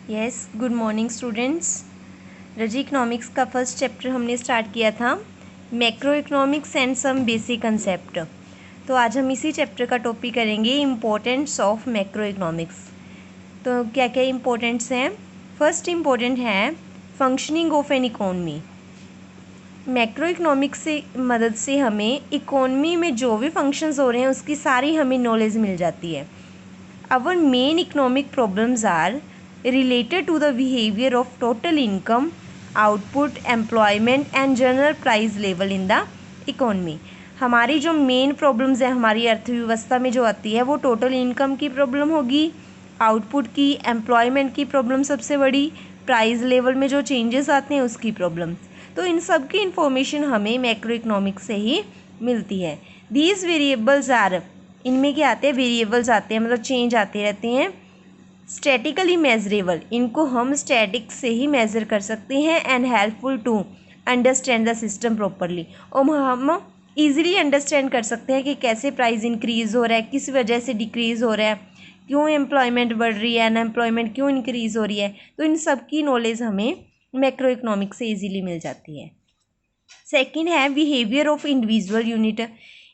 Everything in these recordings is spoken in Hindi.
Yes, good morning students. रजी इकोनॉमिक्स का फर्स्ट चैप्टर हमने स्टार्ट किया था, macro economics and some basic concept. तो आज हम इसी चैप्टर का टॉपिक करेंगे, इम्पोर्टेंस ऑफ मैक्रो इकोनॉमिक्स। तो क्या क्या इम्पोर्टेंट्स हैं? फर्स्ट इम्पोर्टेंट है functioning of an economy. Macro economics से मदद से हमें इकोनमी में जो भी फंक्शंस हो रहे हैं उसकी सारी हमें नॉलेज मिल जाती है। Our main economic problems are related to the behavior of total income, output, employment and general price level in the economy। हमारी जो मेन प्रॉब्लम्स है हमारी अर्थव्यवस्था में जो आती है वो टोटल इनकम की प्रॉब्लम होगी, आउटपुट की, एम्प्लॉयमेंट की प्रॉब्लम सबसे बड़ी, प्राइस लेवल में जो चेंजेस आते हैं उसकी प्रॉब्लम। तो इन सब की इंफॉर्मेशन हमें मैक्रो इकोनॉमिक्स से ही मिलती है। दीज वेरिएबल्स आर, इनमें क्या आते हैं? वेरिएबल्स आते हैं, मतलब चेंज आते रहते हैं। स्टैटिकली मेजरेबल, इनको हम स्टैटिक से ही मेज़र कर सकते हैं। And helpful to understand the system properly, और हम ईजिली अंडरस्टैंड कर सकते हैं कि कैसे प्राइस इंक्रीज़ हो रहा है, किस वजह से डिक्रीज़ हो रहा है, क्यों एम्प्लॉयमेंट बढ़ रही है, अनएम्प्लॉयमेंट क्यों इंक्रीज़ हो रही है। तो इन सब की नॉलेज हमें मैक्रो इकोनॉमिक्स से ईजिली मिल जाती है। सेकेंड है behaviour of individual unit.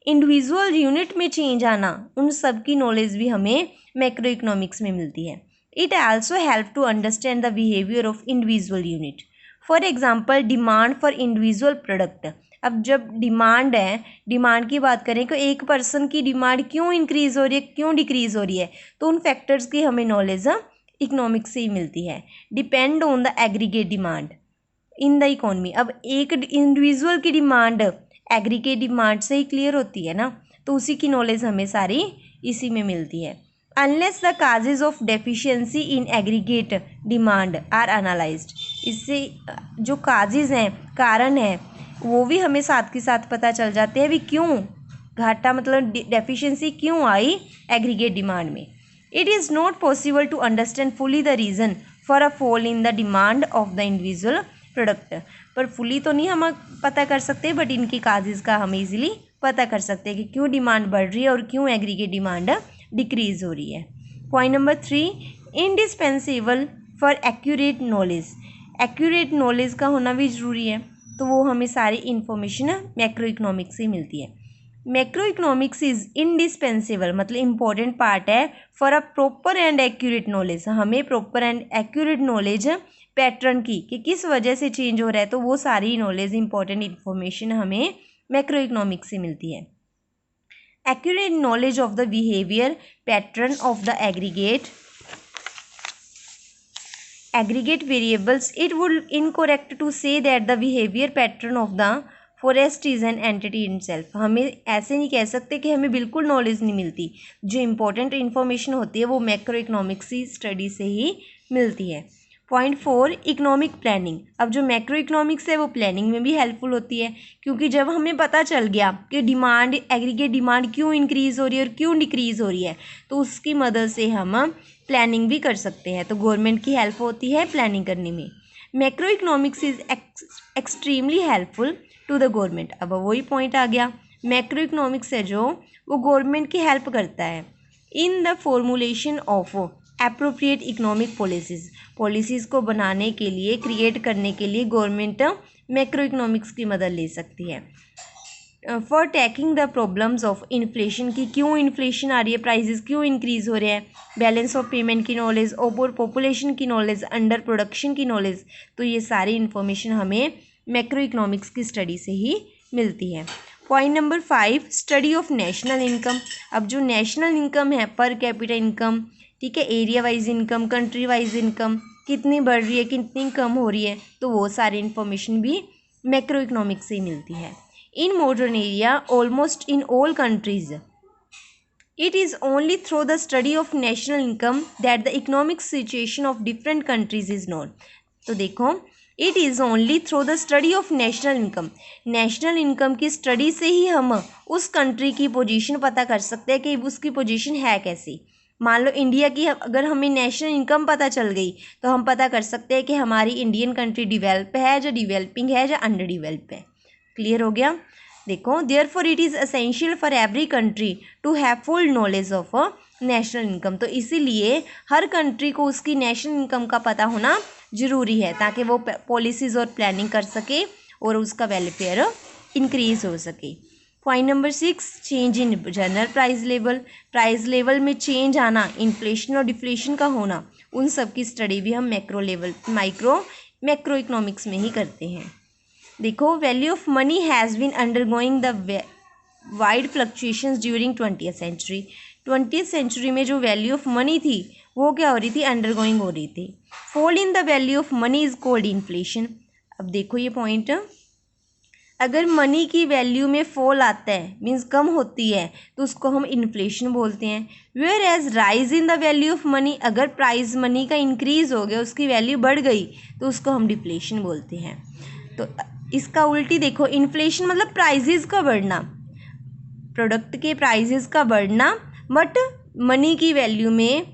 Individual unit में चेंज आना, उन सब की नॉलेज भी हमें मैक्रो इकोनॉमिक्स में मिलती है। It also help to understand the behaviour of individual unit. For example, demand for individual product. अब जब डिमांड है, डिमांड की बात करें तो एक पर्सन की डिमांड क्यों इंक्रीज़ हो रही है, क्यों डिक्रीज़ हो रही है, तो उन फैक्टर्स की हमें नॉलेज इकोनॉमिक्स से ही मिलती है। Depend on the aggregate demand in the economy. अब एक इंडिविजुअल की डिमांड एग्रीगेट डिमांड से ही क्लियर होती है ना, तो उसी की नॉलेज हमें सारी इसी में मिलती है। Unless the causes of deficiency in aggregate demand are analysed, इससे जो काजेज हैं, कारण हैं, वो भी हमें साथ के साथ पता चल जाते हैं भी क्यों घाटा, मतलब डेफिशिएंसी क्यों आई एग्रीगेट डिमांड में। It is not possible to understand fully the reason for a fall in the demand of the individual product. पर फुली तो नहीं हम पता कर सकते, बट इनकी काजेज़ का हम इजीली पता कर सकते हैं कि क्यों डिमांड बढ़ रही है और क्यों एग्रीगेट डिमांड डिक्रीज़ हो रही है। Point number 3, indispensable for accurate knowledge. Accurate knowledge का होना भी ज़रूरी है, तो वो हमें सारी इन्फॉर्मेशन मैक्रो इकोनॉमिक्स से मिलती है। मैक्रो इकोनॉमिक्स इज़ इंडिस्पेंसेबल, मतलब इम्पॉर्टेंट पार्ट है for a proper and accurate knowledge. हमें proper and accurate knowledge pattern की कि किस वजह से चेंज हो रहा है, तो वो सारी नॉलेज, इंपॉर्टेंट इन्फॉर्मेशन हमें मैक्रो इकोनॉमिक्स से मिलती है। Accurate knowledge of the behaviour pattern of the aggregate variables, it would incorrect to say that the behavior pattern of the forest is an entity in self. हमें ऐसे नहीं कह सकते कि हमें बिल्कुल नॉलेज नहीं मिलती। जो इम्पोर्टेंट इन्फॉर्मेशन होती है वो मैक्रो इकोनॉमिक्स की स्टडी से ही मिलती है। Point 4, economic planning. अब जो मैक्रो इकोनॉमिक्स है वो प्लानिंग में भी हेल्पफुल होती है, क्योंकि जब हमें पता चल गया कि डिमांड, एग्रीगेट डिमांड क्यों इंक्रीज़ हो रही है और क्यों डिक्रीज़ हो रही है, तो उसकी मदद से हम प्लानिंग भी कर सकते हैं। तो गवर्नमेंट की हेल्प होती है प्लानिंग करने में। Macro economics is extremely helpful to the government. अब वही पॉइंट आ गया, मैक्रो इकोनॉमिक्स है जो वो गवर्नमेंट की हेल्प करता है in the formulation of appropriate economic policies को बनाने के लिए, क्रिएट करने के लिए गवर्नमेंट मैक्रो इकोनॉमिक्स की मदद ले सकती है। For tacking the problems of inflation, की क्यों इन्फ्लेशन आ रही है, प्राइजेस क्यों इंक्रीज़ हो रहे हैं, बैलेंस ऑफ पेमेंट की नॉलेज, ओवर पॉपुलेशन की नॉलेज, अंडर प्रोडक्शन की नॉलेज, तो ये सारी इन्फॉर्मेशन हमें मैक्रो इकोनॉमिक्स की स्टडी से ही मिलती है। Point number 5, study of national income. अब जो नेशनल इनकम है, पर कैपिटा इनकम, ठीक है, area wise income, country wise income कितनी बढ़ रही है, कितनी कम हो रही है, तो वो सारी इन्फॉर्मेशन भी मैक्रो इकोनॉमिक्स से ही मिलती है। In modern area, almost in all countries, it is only through the study of national income that the economic situation of different countries is known. तो देखो, it is only through the study of national income, national income की स्टडी से ही हम उस कंट्री की पोजीशन पता कर सकते हैं कि उसकी पोजीशन है कैसी। मान लो इंडिया की अगर हमें नेशनल इनकम पता चल गई तो हम पता कर सकते हैं कि हमारी इंडियन कंट्री डिवेल्प है, या डिवेलपिंग है, या अंडर डिवेल्प है। क्लियर हो गया? देखो, therefore it is essential for every country to have full knowledge of national income. तो इसीलिए हर कंट्री को उसकी नेशनल इनकम का पता होना ज़रूरी है ताकि वो पॉलिसीज़ और प्लानिंग कर सके और उसका वेलफेयर इंक्रीज़ हो सके। Point number 6, change in general price level में चेंज आना, इन्फ्लेशन और डिफ्लेशन का होना, उन सब की स्टडी भी हम मैक्रो इकोनॉमिक्स में ही करते हैं। देखो, value of money has been undergoing the wide fluctuations during 20th century. 20th century में जो वैल्यू ऑफ मनी थी वो क्या हो रही थी, अंडरगोइंग हो रही थी। Fall in the value of money is called inflation. अब देखो ये पॉइंट, अगर मनी की वैल्यू में फॉल आता है मीन्स कम होती है तो उसको हम इन्फ्लेशन बोलते हैं। Whereas rise in the value of money, अगर प्राइस मनी का इंक्रीज हो गया, उसकी वैल्यू बढ़ गई तो उसको हम डिफ्लेशन बोलते हैं। तो इसका उल्टी देखो, इन्फ्लेशन मतलब प्राइजेस का बढ़ना, प्रोडक्ट के प्राइजेस का बढ़ना, बट मनी की वैल्यू में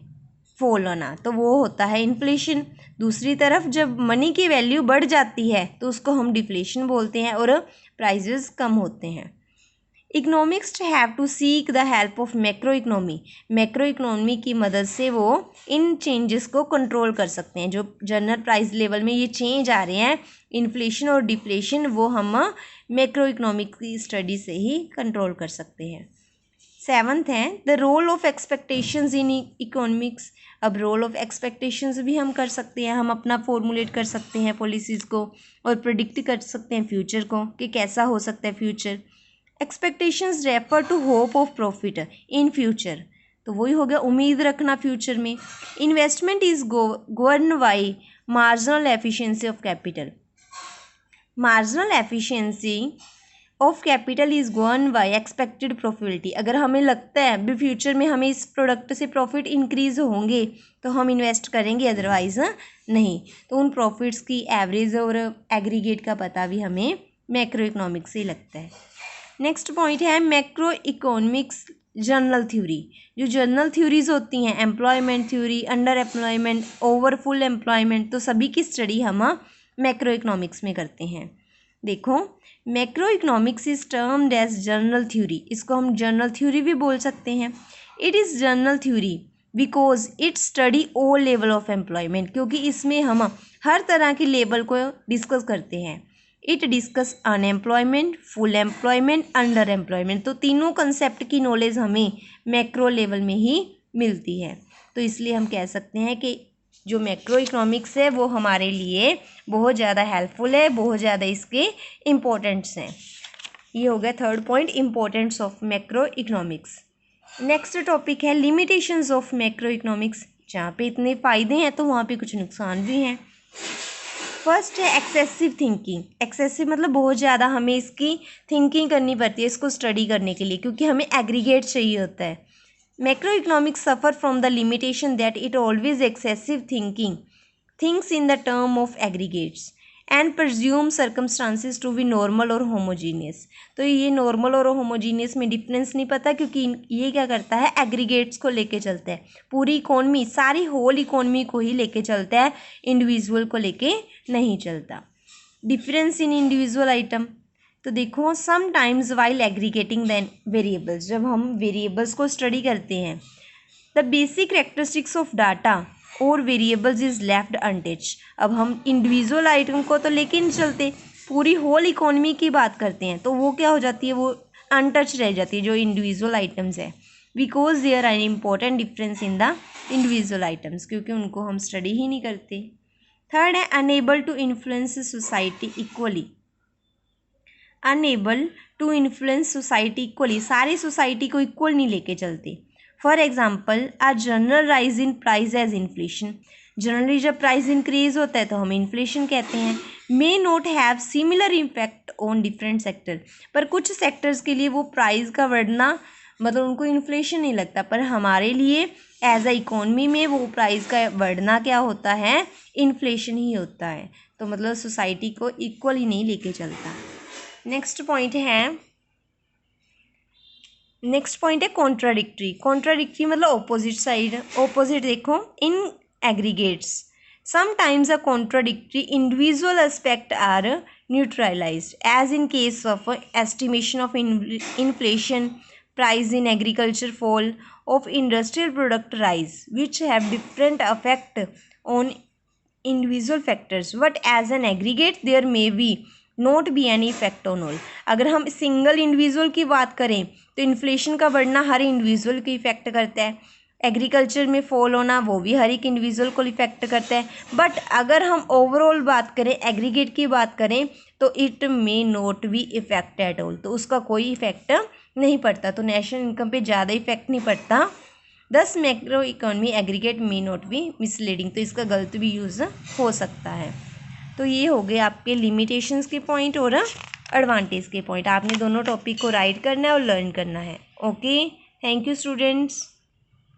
फॉल होना, तो वो होता है इन्फ्लेशन। दूसरी तरफ जब मनी की वैल्यू बढ़ जाती है तो उसको हम डिफ्लेशन बोलते हैं और प्राइजेस कम होते हैं। Economics have to seek the help of macro economy की मदद से वो इन चेंजेस को कंट्रोल कर सकते हैं। जो जनरल प्राइस लेवल में ये चेंज आ रहे हैं, इन्फ्लेशन और डिफ्लेशन, वो हम मैक्रो इकोनॉमिक्स की स्टडी से ही कंट्रोल कर सकते हैं। 7th है the role of expectations in economics. अब रोल ऑफ एक्सपेक्टेशंस भी हम कर सकते हैं, हम अपना फॉर्मुलेट कर सकते हैं पॉलिसीज़ को और प्रिडिक्ट कर सकते हैं फ्यूचर को कि कैसा हो सकता है future. Expectations refer to hope of profit in future, तो वही हो गया उम्मीद रखना फ्यूचर में। Investment is govern by marginal efficiency of capital. Marginal efficiency of capital is govern by expected profitability. अगर हमें लगता है भी फ्यूचर में हमें इस प्रोडक्ट से प्रॉफिट इंक्रीज होंगे तो हम इन्वेस्ट करेंगे, अदरवाइज नहीं। तो उन प्रॉफिट्स की एवरेज और एग्रीगेट का पता भी हमें मैक्रो इकोनॉमिक्स से लगता है। नेक्स्ट पॉइंट है मैक्रो इकोनॉमिक्स जनरल थ्योरी। जो जनरल थ्योरीज होती हैं, employment theory, under employment, over full employment, तो सभी की स्टडी हम मैक्रो इकोनॉमिक्स में करते हैं। देखो, macro economics is termed as general theory, इसको हम जनरल थ्योरी भी बोल सकते हैं। It is general theory because it study all level of employment, क्योंकि इसमें हम हर तरह की लेवल को डिस्कस करते हैं। It discuss unemployment, full employment, under employment, तो तीनों कंसेप्ट की नॉलेज हमें मैक्रो लेवल में ही मिलती है। तो इसलिए हम कह सकते हैं कि जो मैक्रो इकोनॉमिक्स है वो हमारे लिए बहुत ज़्यादा हेल्पफुल है, बहुत ज़्यादा इसके इम्पोर्टेंट्स हैं। ये हो गया 3rd point, importance of macro economics. Next topic है लिमिटेशंस ऑफ मैक्रो इकोनॉमिक्स। जहाँ पे इतने फ़ायदे हैं तो वहाँ पे कुछ नुकसान भी हैं। फर्स्ट है एक्सेसिव थिंकिंग। एक्सेसिव मतलब बहुत ज़्यादा हमें इसकी थिंकिंग करनी पड़ती है इसको स्टडी करने के लिए, क्योंकि हमें एग्रीगेट चाहिए होता है। Macroeconomics suffer from the limitation that it always excessive thinks in the term of aggregates and presume circumstances to be normal और homogeneous। तो ये normal और homogeneous में difference नहीं पता, क्योंकि ये क्या करता है, aggregates को लेके चलता है, पूरी इकोनमी, सारी होल इकोनमी को ही लेके चलता है, इंडिविजुअल को लेके नहीं चलता। डिफरेंस इन इंडिविजुअल आइटम, तो देखो sometimes while aggregating than variables, जब हम वेरिएबल्स को स्टडी करते हैं, the basic characteristics of data और वेरिएबल्स इज लेफ्ट अनटच। अब हम इंडिविजुअल आइटम को तो लेके नहीं चलते, पूरी होल इकोनॉमी की बात करते हैं, तो वो क्या हो जाती है, वो अनटच रह जाती है जो इंडिविजुअल आइटम्स है, because there are important difference in the individual items, क्योंकि उनको हम स्टडी ही नहीं करते। 3rd है unable to influence society equally. Unable to influence society equally, सारी सोसाइटी को इक्वल नहीं लेके चलते। For example a general rise in price as inflation, generally जब प्राइस इंक्रीज होता है तो हम इन्फ्लेशन कहते हैं। May not have similar impact on different sector, पर कुछ सेक्टर्स के लिए वो प्राइस का बढ़ना मतलब उनको इन्फ्लेशन नहीं लगता, पर हमारे लिए एज अ इकोनमी में वो प्राइस का बढ़ना क्या होता है, इन्फ्लेशन ही होता है। तो मतलब सोसाइटी को इक्वल ही नहीं लेके चलता। नेक्स्ट पॉइंट है कॉन्ट्राडिक्टरी मतलब ऑपोजिट साइड। ऑपोजिट देखो, in aggregates sometimes a contradictory individual aspect are neutralised as in case of estimation of inflation, price in agriculture fall, of industrial product rise, which have different effect on individual factors, but as an aggregate there may be not be any effect on all. अगर हम सिंगल इंडिविजुअल की बात करें तो इन्फ्लेशन का बढ़ना हर इंडिविजुअल को इफेक्ट करता है, एग्रीकल्चर में फॉल होना वो भी हर एक इंडिविजुअल को इफेक्ट करता है, बट अगर हम ओवरऑल बात करें, एग्रीगेट की बात करें तो it may not be effect at all, तो उसका कोई इफेक्ट नहीं पड़ता, तो नेशनल इनकम पे ज़्यादा इफेक्ट नहीं पड़ता। दस macro economy aggregate may not be misleading, तो इसका गलत भी यूज़ हो सकता है। तो ये हो गए आपके लिमिटेशंस के पॉइंट और एडवांटेज के पॉइंट। आपने दोनों टॉपिक को राइट करना है और लर्न करना है। Okay, thank you students.